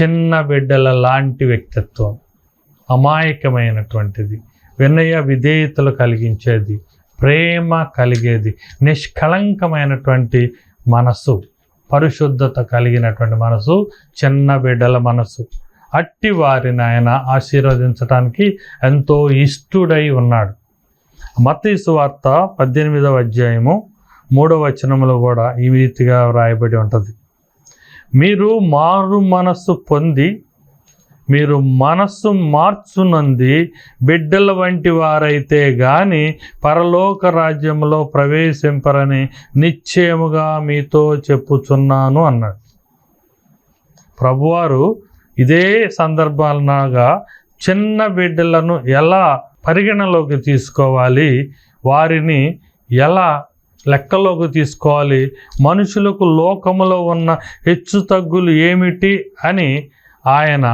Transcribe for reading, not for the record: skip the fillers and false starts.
చిన్న బిడ్డల లాంటి వ్యక్తిత్వం, అమాయకమైనటువంటిది, వినయ విధేయతలు కలిగించేది, ప్రేమ కలిగేది, నిష్కళంకమైనటువంటి మనసు, పరిశుద్ధత కలిగినటువంటి మనసు, చిన్న బిడ్డల మనసు. అట్టి వారిని ఆయన ఆశీర్వదించడానికి ఎంతో ఇష్టుడై ఉన్నాడు. మత్తయి సువార్త 18వ అధ్యాయము 3వ వచనంలో కూడా ఈ రీతిగా వ్రాయబడి ఉంటుంది. మీరు మారు మనస్సు పొంది మీరు మనస్సు మార్చునంది బిడ్డల వంటి వారైతే గాని పరలోక రాజ్యంలో ప్రవేశింపరని నిశ్చయముగా మీతో చెప్పుచున్నాను అన్నాడు. ప్రభువారు ఇదే సందర్భాలనగా చిన్న బిడ్డలను ఎలా పరిగణలోకి తీసుకోవాలి, వారిని ఎలా లెక్కలోకి తీసుకోవాలి, మనుషులకు లోకములో ఉన్న హెచ్చు తగ్గులు ఏమిటి అని ఆయన